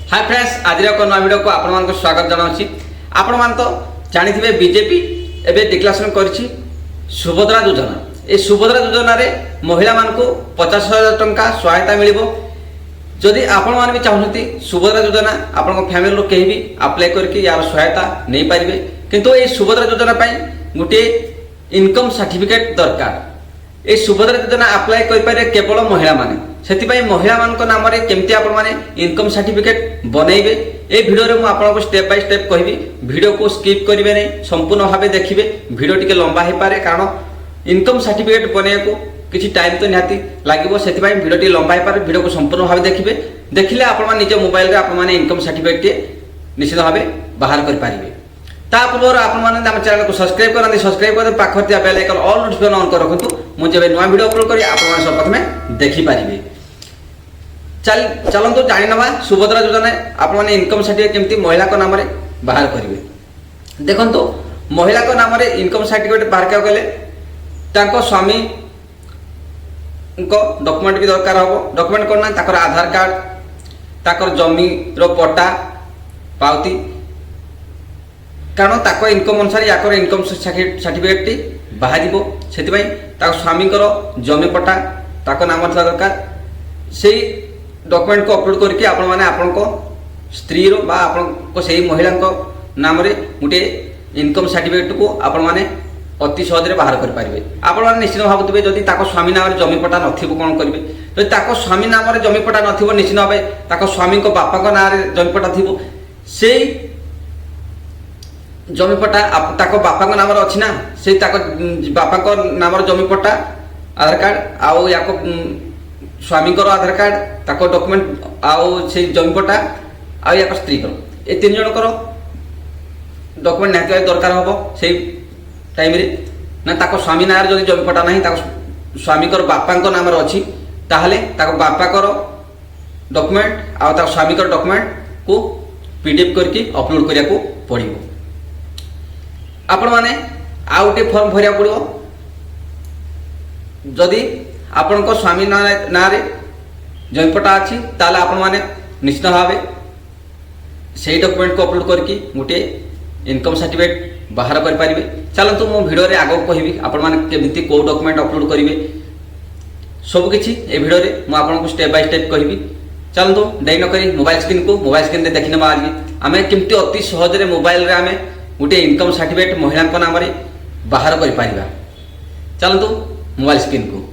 Hi friends, आज एक नया वीडियो को आपण मानक स्वागत जनाऊँ। आपण मान तो जानी बीजेपी एवं डिक्लेरेशन करिछि सुभद्रा योजना। ए सुभद्रा योजना रे महिला मान को 50,000 टंका सहायता मिलिबो। जदि आपण मान भी चाहते सुभद्रा योजना आपण फैमिली लोग कहीं भी अप्लाई करके यार सहायता नहीं पारे, किंतु ये सुभद्रा योजना गोटे इनकम सर्टिफिकेट दरकार। ये सुभद्रा योजना अप्लाई कर केवल महिला माने, से महिला मान नाम केमती आपण माने इनकम सर्टिफिकेट बनइबे। ए वीडियो रे मु आपनको स्टेप बाय स्टेप कहबी। वीडियो को स्किप करिवे नहीं, संपूर्ण भावे देखिए। वीडियो टिके लंबा हो पारे, कारण इनकम सर्टिफिकेट बनइया को किछि टाइम तो निहाती लागिवो, सेति पई वीडियो टी लंबा हो पारे। वीडियो को संपूर्ण भावे देखिए। देखिले आपण माने निज मोबाइल रे आपण माने इनकम सर्टिफिकेट टी निश्चित भावे बाहर कर पारिबे। ता पूर्व आपण माने हम चैनल को सब्सक्राइब करंदी, सब्सक्राइब कर पाखर दिया bell icon all notification on कर रखंतु। मु जेबे नया वीडियो अपलोड करी आपण माने सब प्रथमे देखि पारिबे। चलतु जानी नवा सुभद्रा योजना आप इनकम सर्टिफिकेट केमती महिला को नाम बाहर करेंगे। देखो महिला को नाम इनकम सर्टिफिकेट बाहर क्या गले स्वामी डॉक्यूमेंट भी दरकार हम। डॉक्यूमेंट कौन ना आधार कार्ड, ताकर जमी पट्टा पावती, कारण ताको इनकम अनुसार याकर इनकम सर्टिफिकेट टी बाहर से स्वामी जमी पट्टा ताको नाम था दरकार। से डॉक्यूमेंट को अपलोड करके आपण माने आपण को स्त्री रो बा आपण को सही महिला को नाम रे गोटे इनकम सर्टिफिकेट को आपण माने अति सहज रे बाहर कर पारिबे। आपण माने निश्चित भाबुतबे जदि ताको स्वामी नाम रे जमी पट्टा नथिबो कोन करिवे। जदि ताको स्वामी नाम रे जमी पट्टा नथिबो, निश्चित भाबे ताको स्वामी को बापा को नाम रे जमी पट्टा थिबो। सेई जमी पट्टा ताको बापा को नाम रे अछि ना, सेई ताको बापा को नाम रे जमी पट्टा, आधार कार्ड आउ याको स्वामी को आधार कार्ड, ताको डॉक्यूमेंट आउ से जमी पट्टा आ या स्त्री को ए तीन जन को डॉक्यूमेंट निहाती दरकार हम। से टाइम रे ना ताको स्वामी नाम रे जदि जमी पट्टा नहीं, ताको स्वामी को बापा को नाम रे अछि, ताहले ताको बापा को डॉक्यूमेंट आ ताको स्वामी को डॉक्यूमेंट को पीडीएफ करके अपलोड करिया को पड़िबो। आपण माने आ गोटे फॉर्म भरिया पड़िबो। जदि आपण को स्वामी ना रे जमी पट्टा अच्छी, ताले आपण माने निश्चित भाव से डॉक्यूमेंट को अपलोड करके गोटे इनकम सर्टिफिकेट बाहर कर पारिबे। चलतु मो वीडियो रे आगो कहबी आपण माने केमिति को डॉक्यूमेंट अपलोड करिवे सब किछि ए वीडियो रे मो आपण को स्टेप बाय स्टेप कहबी। चलतु डेई न करी मोबाइल स्क्रीन रे देखिने आज आमे केमिति अति सहज रे मोबाइल रे आमे गोटे इनकम सर्टिफिकेट महिला को नाम रे बाहर कर पारिबा। चलतु मोबाइल स्क्रीन को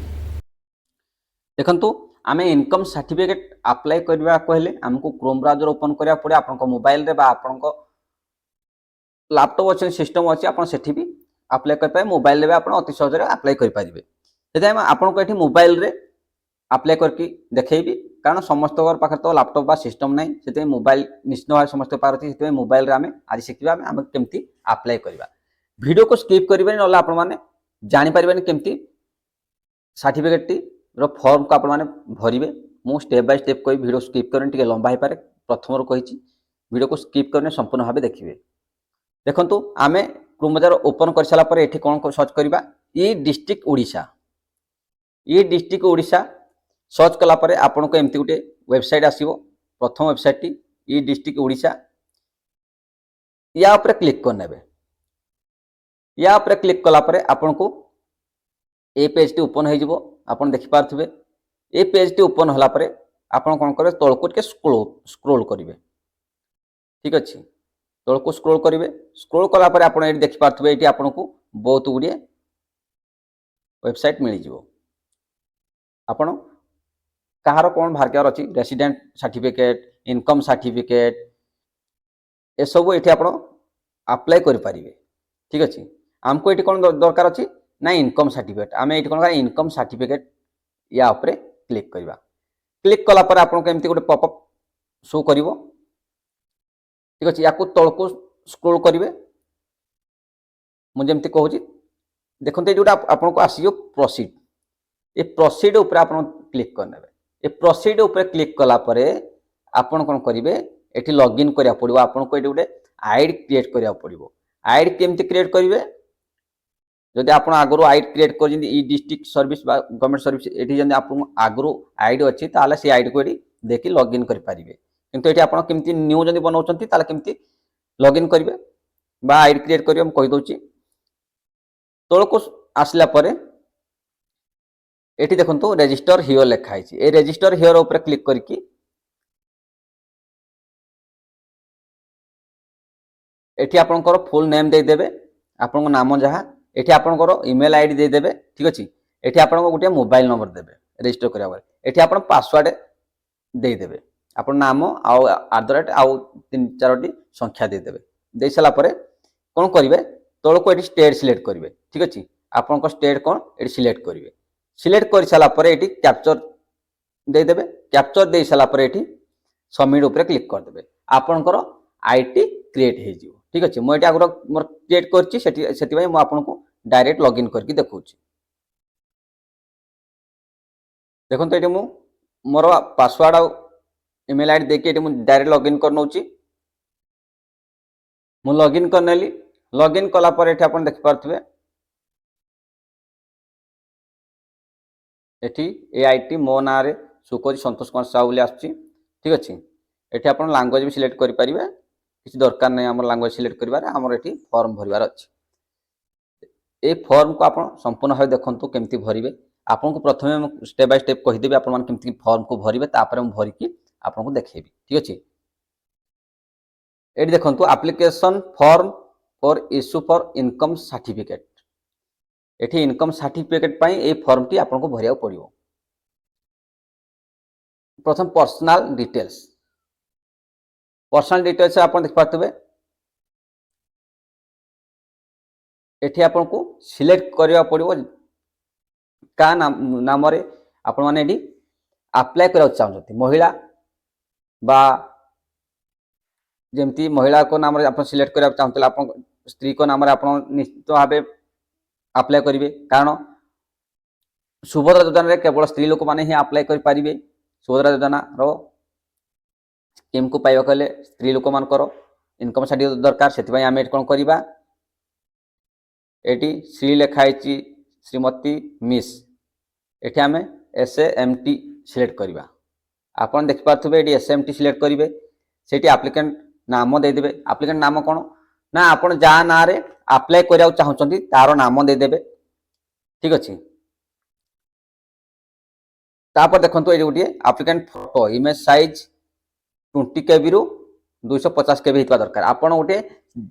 देखंतु। आमे इनकम सर्टिफिकेट अप्लाई करबा कहले हमको क्रोम ब्राउजर ओपन करिया पड़े। आपन मोबाइल रे बा आपन लैपटॉप अच्छे सिस्टम अच्छे आप सेठी भी अप्लाई कर पाए। मोबाइल रे आपन अति सहज रे अप्लाई कर पारिबे। सेटा आपन को एठी मोबाइल रे अप्लाई करके देखैबी, कारण समस्त पाखे तो लैपटॉप बा सिस्टम नहीं, सेते मोबाइल निश्चित भाव समस्त पारती। सेते मोबाइल रे आमे आज शिखिबा आमे केमती अप्लाई करबा। वीडियो को स्किप करिबेनी, नला आपन माने जानि पारिबेनी केमती सर्टिफिकेट टी रो फॉर्म को आपण माने भरिबे। मु स्टेप बाय स्टेप कोई वीडियो स्किप करन टिके लंबा हो पारे, प्रथम रो कहिछि वीडियो को स्किप करने संपूर्ण भाबे देखिबे। देखंतु आमे क्रोम ब्राउजर ओपन कर साला पर एठी कोन को सर्च करबा ई डिस्ट्रिक्ट ओडिशा। ई डिस्ट्रिक्ट ओडिशा सर्च कला पर आपण को एमती गुटे वेबसाइट आसीबो। प्रथम website T E district Odisha, या ऊपर क्लिक कर नेबे। या ऊपर क्लिक कला पर आपण को ए पेज टी ओपन हो जिवो। आपण देखि पारथिबे ए पेज टी ओपन होला परे आपण कोन करे तळको के स्क्रोल करिवे। ठीक अछि, तळको स्क्रोल करिवे। स्क्रोल कला परे आपण एठी देखि पारथिबे एठी आपण को बहुत गुडिए वेबसाइट मिलि जिवो। आपण कहारो कोन भारकार अछि रेसिडेंट सर्टिफिकेट, इनकम सर्टिफिकेट ए सब एठी आपण अप्लाई करि पारिबे। ठीक अछि, हमको एठी कोन दरकार अछि ना इनकम सर्टिफिकेट। आम ये कौन इनकम सर्टिफिकेट या उपरे क्लिक करवा। क्लिक कला पर आपको एमती गोटे पॉपअप शो करिवो। ठीक अच्छे, या तलको स्क्रोल करेंगे। मुझे जमती कहूँ देखते ये जोटा आपको आसो प्रोसीड, ये प्रोसीड उपर आप क्लिक करने। ये प्रोसीड उपर क्लिक कलापर आपन कौन करेंगे ये लॉगिन करा पड़ो। आपको ये गोटे आईडी क्रिएट करा पड़ो। आईडी केमती क्रिएट करेंगे, जदि आप आगु आईडी क्रिएट कर ई डिस्ट्रिक्ट सर्विस गवर्नमेंट सर्विस ये आप आगु आईडी अच्छी ताले से आईडी को ये देखिए लॉगिन करेंगे। किंतु एठी आपण केमती न्यू जदि बनाउछंती ताले केमती लॉगिन करिवे बा आईडी क्रिएट करिवे हम कहि दउची तळको आसला परे एठी देखंतु रजिस्टर हियर लिखा हैछि ए रजिस्टर हियर ऊपर क्लिक करके एठी आपनकर फुल नेम दे देबे आपन नाम जहा एठी आपनकर ईमेल आईडी दे देबे ठीक अछि एठी आपन गोटे मोबाइल नंबर देबे रजिस्टर करिया बारे एठी आपन पासवर्ड दे देबे आपन नाम आउ @ आउ 3-4टी संख्या दे देबे दे सला परे कोन करिवे तळको एठी स्टेट सिलेक्ट करिवे ठीक अछि आपनकर स्टेट कोन एठी सिलेक्ट करिवे सिलेक्ट कर सला परे एठी कैप्चर दे देबे कैप्चर दे सला परे एठी सबमिट ऊपर क्लिक कर देबे आपनकर आईटी क्रिएट हे जिवो ठीक अछि मो एटा आगरो मोर क्रिएट करछि सेति भाई मो आपनको डायरेक्ट लॉगिन करके देखौछि देखो तो ये मोर पासवर्ड आ ईमेल आईडी देके ये डायरेक्ट लॉगिन कर नौची मु लॉगिन कर नेली लॉगिन कला पर एठी आपण देख पारथबे एठी एआईटी मो ना रे सुकोजी संतोष कुमार साहू बोली आछि ठीक अछि एठी आपण लैंग्वेज भी सिलेक्ट करि परिबे किछि दरकार नै हमर लैंग्वेज सिलेक्ट करिवार हमर एठी फॉर्म भरिवार अछि ए फॉर्म को आपण संपूर्ण भाव देखंतु केमती भरिबे आपन को प्रथमे स्टेप बाय स्टेप कहि देबे आपन मान केमती फॉर्म को भरिबे तापर हम भरि की आपन को देखेबी ठीक अछि एठी देखंतु application form for issue for income certificate एठी इनकम सर्टिफिकेट पई ए फॉर्म टी आपन को भरिया पड़िबो प्रथम पर्सनल डिटेल्स आपन देख पातबे एठी आपन को सिलेक्ट करिया पड़िबो का नाम रे आपन माने एठी अप्लाई करा चाहते महिला बा जेमती महिला को नाम रे आपन सिलेक्ट करा चाहते आपन स्त्री को नाम रे आपन निश्चित भाबे अप्लाई करिवे कारण सुभद्रा योजना रे केवल स्त्री लोक माने ही अप्लाई करि परिबे सुभद्रा योजना रो स्कीम को पाइबा कले स्त्री लोक मान करो इनकम सर्टिफिकेट दरकार सेति भाई हम कोन करिबा एटी श्री लेखाइची श्रीमती मिस एठी आमे एसएमटी सिलेक्ट करिबा आपन देख पाथबे एटी एसएमटी सिलेक्ट करिवे सेठी एप्लिकेंट नाम दे देबे एप्लिकेंट नाम कोन ना आपन जा ना रे अप्लाई करिया चाहउचंती तारो नाम दे देबे ठीक अछि तापर देखंतु एटी गोटे एप्लिकेंट फोटो इमेज साइज 20 केबी रु 250 केबी हितवा दरकार आपन गोटे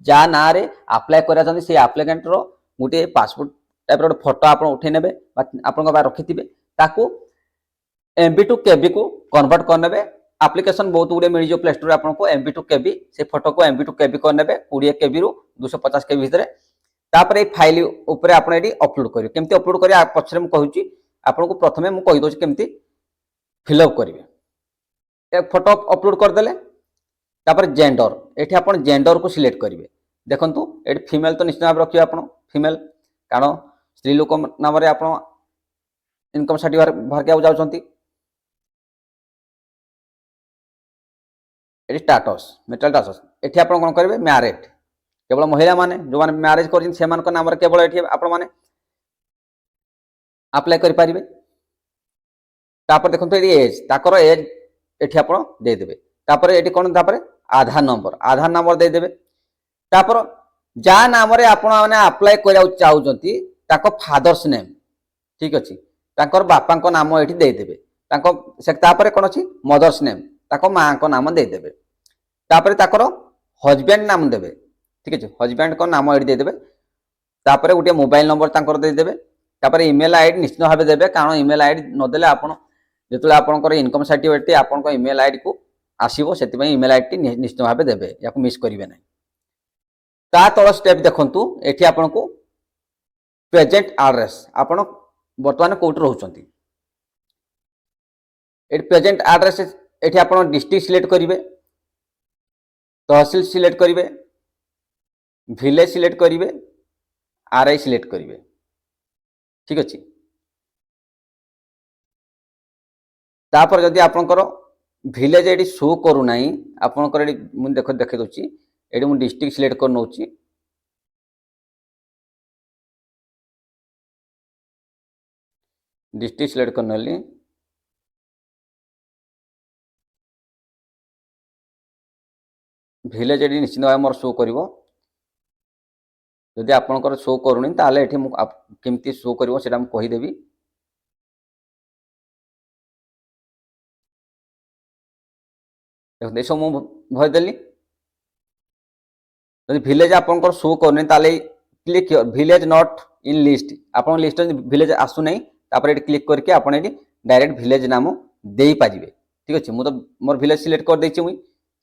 जा ना रे अप्लाई करिया चंती से एप्लिकेंट रो गोटे पासपोर्ट टाइप रो फोटो आपन उठे नेबे आपन बा रखिथिबे ताकू एमबी टू केबी को कन्वर्ट कर नेबे एप्लीकेशन बहुत गुडे मिल जो प्ले स्टोर आपन को एमबी टू केबी से फोटो को एमबी टू केबी कर नेबे 20 केबी रु 250 केबी भितरे तापर ए फाइल ऊपर आपन एडी अपलोड करिवे केमती अपलोड करिया पछरे मु कहूची आपन को प्रथमे मु कहि दोची केमती फिलअप करिवे एक फोटो अपलोड कर देले तापर जेंडर एठी आपन जेंडर को सिलेक्ट करिवे देखंतु एठी फीमेल तो निश्चित भाव रखिवे आपन फीमेल कारण स्त्री लोक नाम रे आपन इनकम सर्टिफिकेट भर के जाउचंती एठी स्टेटस मेटल स्टेटस एठी आपन कोन करिवे मैरिड केवल महिला माने जो माने मैरिज करजिन से मान को नाम रे केवल एठी आपन माने अप्लाई करि परिवे तापर देखंतु एठी एज ताकर एज एठी आपन दे देबे तापर एठी कोन तापर आधार नंबर दे देबे तापर जा नाम रे आपन माने अप्लाई करिया चाहउचंती ताको फादर्स नेम ठीक अछि ताकर बापा को नाम एठी दे देबे ताको से तापर कोन अछि मदर्स नेम ताको मां को नाम दे देबे तापर ताकर हस्बैंड नाम देबे ठीक अछि हस्बैंड को नाम एठी दे देबे तापर गोटे मोबाइल नंबर ताकर दे देबे तापर ईमेल आईडी निश्चित भाबे देबे कारण ईमेल आईडी न देले आपन जेतले आपनकर इनकम सर्टिफिकेट आपन ईमेल आईडी को आसीबो सेति पई ईमेल आईडी निश्चित भाबे देबे याको मिस करिवे नै ता तळ स्टेप देखंतु एठी आपन को प्रेजेंट एड्रेस आपन वर्तमान कोट रहउचंती एठी प्रेजेंट एड्रेस एठी आपन डिस्ट्रिक्ट सिलेक्ट करिवे तहसील सिलेक्ट करिवे विलेज सिलेक्ट करिवे आरआई सिलेक्ट करिवे ठीक अछि तापर जदि आपनकर विलेज एडी शो करू नाही आपनकर एडी मु देखे दोची एडी मु डिस्ट्रिक्ट सिलेक्ट कर नउची डिस्ट्रिक्ट सिलेक्ट कर नली ভিলেজ এটি নিশ্চিତ ভাবে মোর শো করিব যদি আপনার শো করুনি তাহলে এটি কেমতি শো করিব সেটা আমি কহিদেবি দেখুন এসব মু ভরিদেলি যদি ভিলেজ আপনার শো করুনি তাহলে click village not in list আপনার লিষ্ট ভিলেজ আসু নাই তারপরে এটি ক্লিক করকে আপনার এটি ডাইরেক্ট ভিলেজ নাম দেই পারিবে ঠিক আছে মু তো মোর ভিলেজ সিলেক্ট করে দেইছি মুই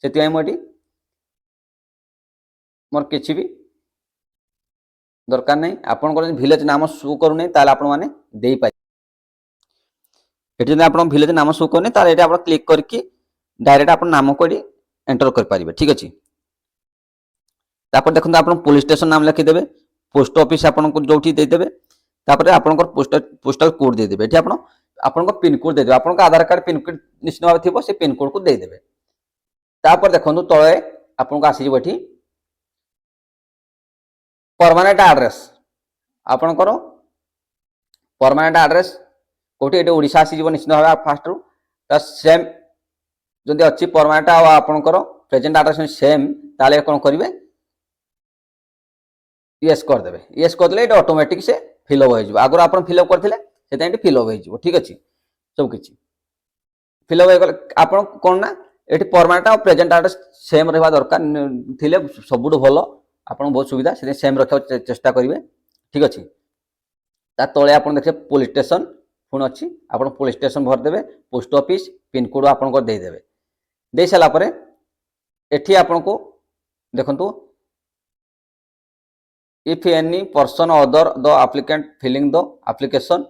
সেতি মু এটি মোর কিছু भी দরকার নাই আপনার যদি ভিলেজ নাম শো করুনি তাহলে আপনার মানে দেই পারিবে এটি যদি আপনার ভিলেজ নাম শো করুনি তাহলে এটি আপনার ক্লিক করকে ডাইরেক্ট আপনার নাম করে এন্টার করে পারিবে ঠিক আছে তারপর দেখুন আপনার পুলিশ স্টেশন নাম লিখিদেবে পোস্ট অফিস আপনার যেটি ଦେଇଦେବେ তারপরে আপনার পোস্টাল কোড ଦେଇଦେବେ এটি আপনার পিনকোড ଦେଇଦେବେ আপনার আধার কার্ড পিনকোড নিশ্চিত ভাবে থিব সে পিনকোড কু ଦେଇଦେବେ তারপর দেখুন তলে আপনার আসিଯିବ এটি परमानेंट एड्रेस आपणकर परमानेंट एड्रेस कोठी एटी ओडिशा आसीଯିବ निश्चित भाव फास्ट रु त सेम जदि अच्छी परमानेंट आपणकर प्रेजेंट एड्रेस सेम ताले कोन करिवे यस कर देबे यस कर देले एटी ऑटोमेटिक से फिल अप हो जिवो आगर आपण फिल अप करथिले सेता एटी फिल अप हो जिवो ठीक अछि सब किछि फिल अप हो गले आपण कोन ना एटी परमानेंट और प्रेजेंट एड्रेस सेम रहबा दरकार थिले सबुडो भलो आपन बहुत सुविधा से सेम रखा चेष्टा करेंगे ठीक अच्छे तले आप देखिए पुलिस स्टेशन पुणी अच्छी आप पुलिस स्टेशन भरदेवे पोस्ट ऑफिस पिनकोड आपंकर देदेवे दे सारापर एटी आपण को देखु if any person other the applicant filling the application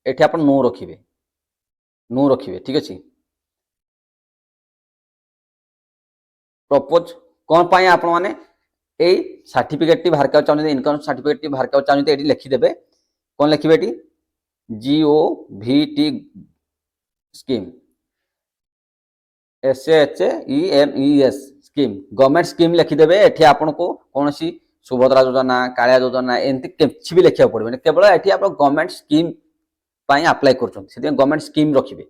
एटी आप नो रखिए ठीक अच्छे प्रपोज कौन पाई आपण माने এই সার্টিফিকেটটি বাহার করা চাহুଛନ୍ତି ইনকম সার্টিফিকেটটি বাহার করা চাহুଛନ୍ତି এটি লিখিদেবে কোন লিখিবে এটি GOVT scheme SHEMES scheme government scheme লিখিদেবে এটি আপনাকে কোনসি সুভদ্রা যোজনা কাଳିଆ যোজনা এমতি কিছু भी লিখিବାକୁ পড়বে কেবল এটি আপন গভর্নমেंट স্কিম পাই আপ্লাই করছেন সেটি গভর্নমেंट স্কিম রাখিবে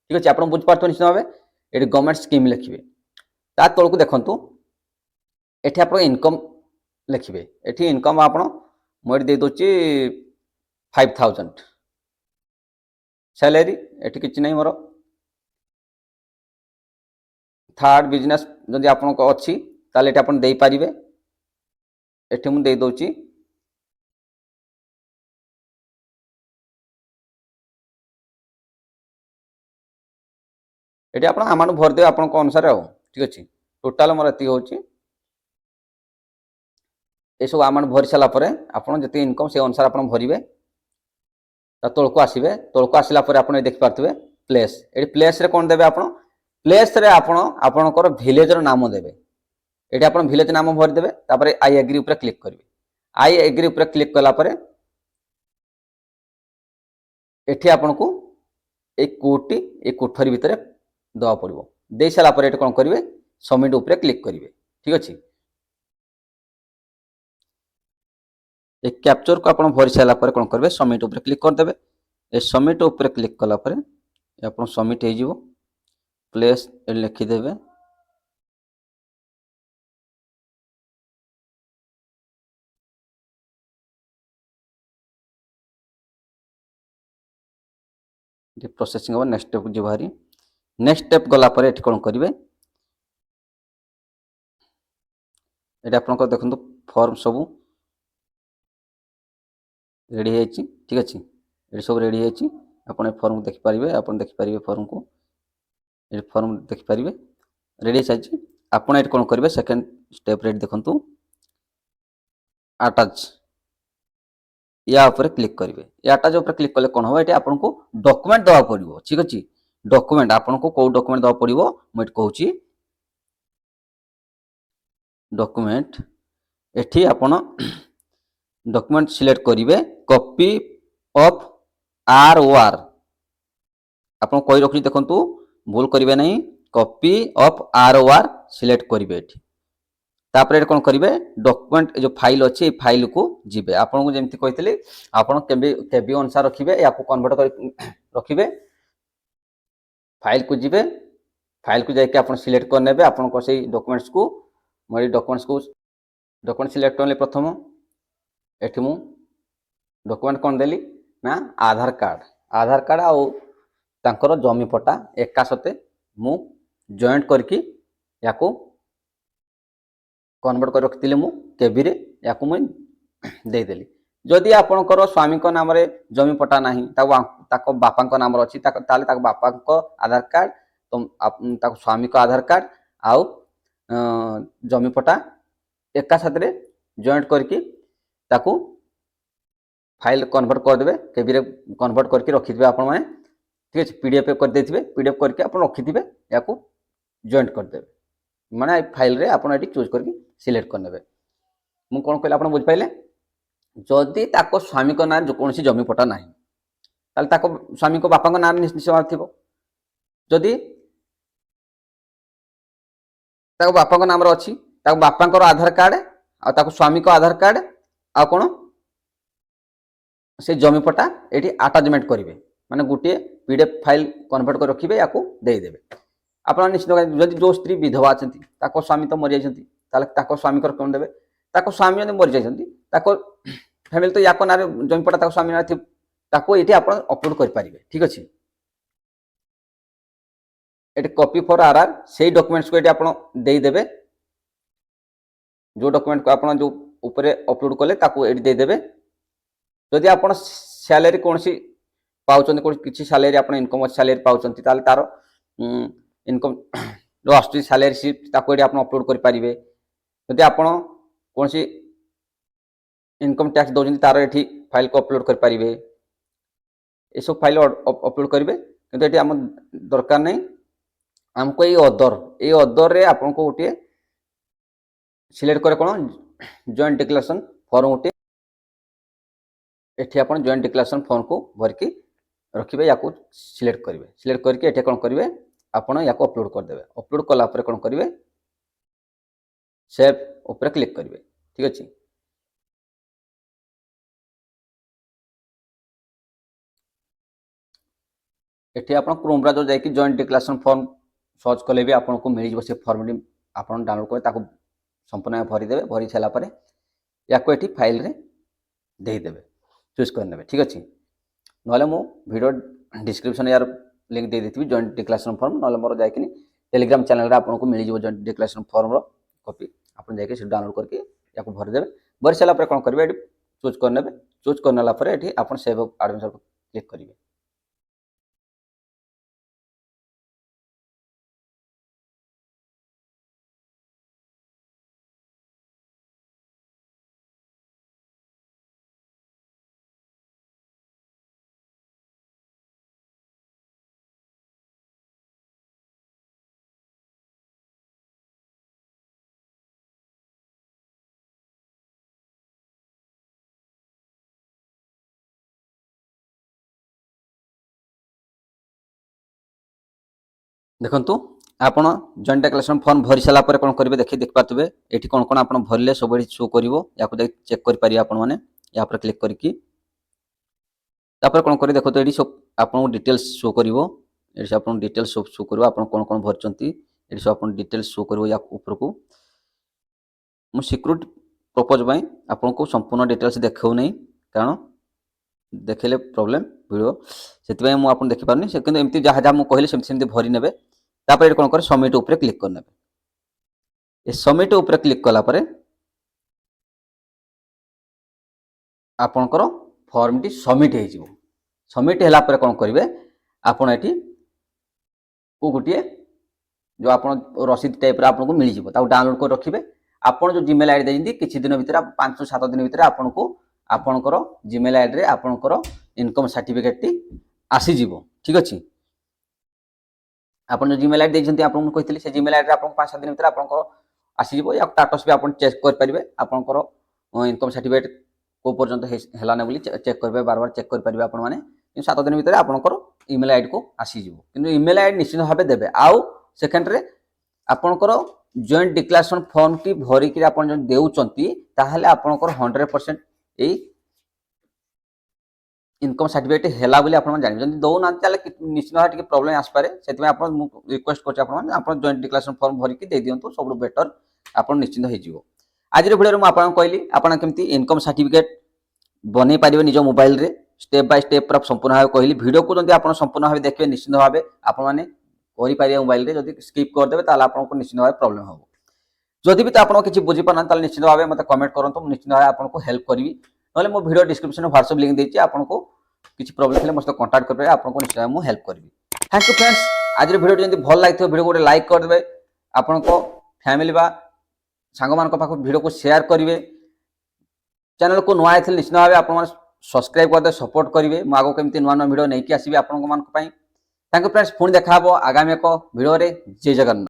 ঠিক আছে আপন বুঝ পারতো নিশ্চিত ভাবে এটি গভর্নমেंट স্কিম লিখিবে তা তলকু দেখন্তু एठी आप इनकम लिखिए एठी इनकम आप दे दूची 5000 सैलरी एठी किछि नहीं मोर थर्ड बिजनेस जदि आप अच्छी ताले एठी आपण दे पारिबे एठी मु दे दोची एठी आपण अमाउंट भर दे आपण को अनुसार हो ठीक अछि टोटल मोर एति होची ये सब अमाउंट भरी सारापर आप जिते इनकम से अनुसार आप भरवे तलको आसवे तलको आसला आप देखिपे प्लेस ये प्लेस रे कौन देवे आप प्लेस रे आपणकर भिलेजर नाम देवे ये आप भिलेज नाम भरदेवे तापर आई एग्री ऊपर क्लिक करेंगे आई एग्री ऊपर क्लिक कलापर एठी आपन को एक कोटी एक कोठरी भितर दवा पड़ो दे सारापर ये कौन करेंगे सबमिट ऊपर क्लिक करेंगे ठीक अच्छे एक कैप्चर को आप भरी सारापर कौन करेंगे सबमिट ऊपर क्लिक करदे ए सबमिट ऊपर क्लिक कलापर आप सबमिट हो प्लेस लिखिदेवे प्रोसेसिंग हम नेक्स्ट स्टेप जो भारी नेक्स्ट स्टेप गलापर ये कौन करेंगे ये आप देखो फॉर्म सब रेडी है ठीक अच्छे ये सब रेडी है आपन फॉर्म देखिपारे आप देखिपारे फॉर्म को ये फॉर्म देखिपारे रेडी चाहिए आपन ये कौन करेंगे सेकेंड स्टेप रेडी देखु अटैच या ऊपर क्लिक करेंगे ये अटैच ऊपर क्लिक कले कौन हम ये आपको डॉक्यूमेंट दवा पड़ो ठीक अच्छे डॉक्यूमेंट आपको कौ डॉक्यूमेंट दवा पड़ो मुझे कहूँ डॉक्यूमेंट एठी आपन डॉक्यूमेंट सिलेक्ट करेंगे कॉपी ऑफ ROR आपन कही रखी देखु भूल करेंगे नहीं कॉपी ऑफ ROR सिलेक्ट करेंगे एठी तापर कौन करेंगे डॉक्यूमेंट जो फाइल अच्छी फाइल को जीवे आपको जमी कही आपड़ केबी अनुसार रखिए या कन्वर्ट कर रखिए फाइल को जीवे फाइल को जाके आप सिलेक्ट करने आपन से डॉक्यूमेंट्स को मोर डॉक्यूमेंट्स को डॉक्यूमेंट सिलेक्ट कली प्रथम एठी मु डॉक्यूमेंट कौन देली ना आधार कार्ड आउ तांकर जमी पट्टा एका सते मु जॉइंट करके याको कन्वर्ट कर रखिली मु केबी रे याको मु देदेली जदि आपणकर स्वामी नाम रे जमी पट्टा नाही ताको बापा नाम अच्छी ताले ताको बापा को आधार कार्ड ताको स्वामी को आधार कार्ड आउ जमी पट्टा एका साथ रे जॉइंट करके ताको फाइल कन्वर्ट कर देबे केबी रे कन्वर्ट करके रखिथिबे आपण माने ठीक है पीडीएफ कर देथिबे पीडीएफ करके आपण रखिथिबे याको जॉइंट कर देबे माने फाइल रे आपण एटी चूज करके सिलेक्ट कर नेबे मु कोन कहले आपण बुझ पाइले जदि ताको स्वामी को नाम जो कोनसी जमी पट्टा नाही ताले ताको स्वामी को बापा को नाम निश्चय थिबो जदि ताको बापा को नाम रे अछि ताको बापा को आधार कार्ड आ ताको स्वामी को आधार कार्ड आ कोन से जमी पट्टा एटी अटैचमेंट करिवे माने गुटे पीडीएफ फाइल कन्वर्ट कर रखिबे याको दे देबे आपण निश्चित जदि जो स्त्री विधवा अछंती ताको स्वामी तो मरि जायछंती ताले ताको स्वामी कर कोन देबे ताको स्वामी जदि मरि जायछंती ताको फैमिली तो याको नारे जमी पट्टा ताको स्वामी ना थि ताको एटी आपण अपलोड कर पारिबे ठीक अछि एटी कॉपी फॉर आरआर सेही डॉक्यूमेंट्स को एटी आपण दे देबे जो डॉक्यूमेंट को आपण जो ऊपर अपलोड कले ताको एटी दे देबे जदि आपण सैलरी कोनसी पाउचंती कोन किछि सैलरी आपण इनकम सैलरी पाउचंती ताले तार इनकम जो आस्ट्री सैलरी शीट ताको एटी आपण अपलोड कर पारिबे जदि आपण कोनसी इनकम टैक्स दौरान तार एठी फाइल को अपलोड कर पारिबे ए सब फाइल अपलोड करिवे किंतु एठी हम दरकार नै हमको ए अदर रे आपन को उठे सिलेक्ट करे कोन जॉइंट डिक्लेरेशन फॉर्म उठे एठी आपन जॉइंट डिक्लेरेशन फॉर्म को भर के रखिबे याको सिलेक्ट करिवे सिलेक्ट करके एठी कोन करिवे आपन याको अपलोड कर देबे अपलोड कला पर कोन करिवे सेव ऊपर क्लिक करिवे ठीक अछि एठी आपन क्रोम ब्राउजर जाय कि जॉइंट डिक्लेरेशन फॉर्म सर्च कले भी आपन को मिल जबो से फॉर्म आपन डाउनलोड करे ताको संपूर्ण भरी देबे भरी छला परे याको एठी फाइल रे दे देबे चूज कर नेबे ठीक अछि नले मु वीडियो डिस्क्रिप्शन यार लिंक दे देथिबी जॉइंट डिक्लेरेशन फॉर्म नले मोर जाय कि टेलीग्राम चैनल रे आपन को मिल जबो जॉइंट डिक्लेरेशन फॉर्म रो कॉपी आपन जाय कि से डाउनलोड करके याको भरी देबे भरी छला परे कोन करबे एठी चूज कर नेबे चूज करनला परे एठी आपन सेव एडमिशन को क्लिक करिवे देखंतु आपण जॉइंट डिक्लेरेशन फॉर्म भरी साला पर कोन करिवे देख पातबे एठी कोन कोन आपण भरले सब शो करिवो याको देख चेक कर पारि आपण माने या पर क्लिक करके तापर कोन करि देखो तो एठी सब आपण डिटेल्स शो करिवो एठी आपण डिटेल्स शो करिवो आपण कोन कोन भरचंती एठी सब आपण डिटेल्स शो करिवो या ऊपर को मु सिक्योरिटी पर्पज बाय आपण को संपूर्ण डिटेल्स देखाउ नै कारण देखेले प्रॉब्लम वीडियो सेति मु आपण देखि पारनी से किंतु एमती जहा जहा मु कहले सेमती भरी नेबे तापर कोन करे सबमिट ऊपर क्लिक कर नेबे ए सबमिट ऊपर क्लिक कला परे आपनकर फॉर्म टी सबमिट हे जिवो सबमिट हैला परे कोन करिवे आपण एठी को गुटिए जो आपण रसीद टाइप रा आपन को मिल जिवो ता डाउनलोड कर रखिबे आपण जो जीमेल आईडी देजंती किछि दिन भीतर 5 से 7 दिन भीतर आपण को आपनकर जीमेल आईडी रे आपनकर इनकम सर्टिफिकेट टी आसी जिवो ठीक अछि आपन जो जीमेल आईडी देजंती आपन को कहितले से जीमेल आईडी रे आपन 5 7 दिन भीतर आपनकर आसी जिवो या स्टेटस भी आपन चेक कर परिबे आपनकर इनकम सर्टिफिकेट को पर्यंत हेला ने बोली चेक करबे बार बार चेक कर परिबे आपन माने 7 दिन भीतर आपनकर ईमेल आईडी को आसी जिवो किंतु ईमेल आईडी निश्चित भाबे देबे आउ सेकंड रे आपनकर जॉइंट डिक्लेरेशन फॉर्म टी भरी कि आपन जो देउचंती ताहाले आपनकर 100% ए इनकम सर्टिफिकेट हेला बोली आपन जानि जंदी दौ ना ताले निश्चित भाबे प्रॉब्लम आस पारे सेति में आपन रिक्वेस्ट करछ आपन जॉइंट डिक्लेरेशन फॉर्म भरी कि दे दियंतु सब बेटर ଆପଣ ନିଶ୍ଚିନ୍ତ ହେଇଯିବ। ଆଜିର ଭିଡ଼ିଓରେ ମୁଁ ଆପଣଙ୍କୁ କହିଲି ଆପଣ କେମିତି ଇନକମ୍ ସାର୍ଟିଫିକେଟ୍ ବନେଇ ପାରିବେ ନିଜ ମୋବାଇଲରେ स्टेप बाय स्टेप पूरा संपूर्ण भाव कहली वीडियो को जब आप संपूर्ण भाव देखिए निश्चित भाव आपने करेंगे मोबाइल जब स्किप करदे आपको निश्चित भाव प्रोब्लेम हम जदि भी आप किसी बुझीपार ना निश्चित भाव मतलब कमेंट करूँ निश्चित भाव आपको हेल्प करी ना मो वीडियो डिस्क्रिप्शन व्हाट्सएप लिंक देती आपको किसी प्रोब्लेम थे मत कंटाक्ट करेंगे आपको निश्चित भाव हेल्प करी। थैंक यू फ्रेंड्स आज वीडियो जब भल लगी वीडियो गोटे लाइक करदे आपण फैमिली बा सांग मान पाख वीडियो को शेयर करेंगे चैनल को नुआ निश्चित भाव आप सब्सक्राइब करदे सपोर्ट करेंगे मुझे आगे केमती नुआ नुआ वीडियो नहीं आसबि आपण थैंक यू फ्रेंड्स पुणी देखा आगामी एक वीडियो जय जगन्नाथ।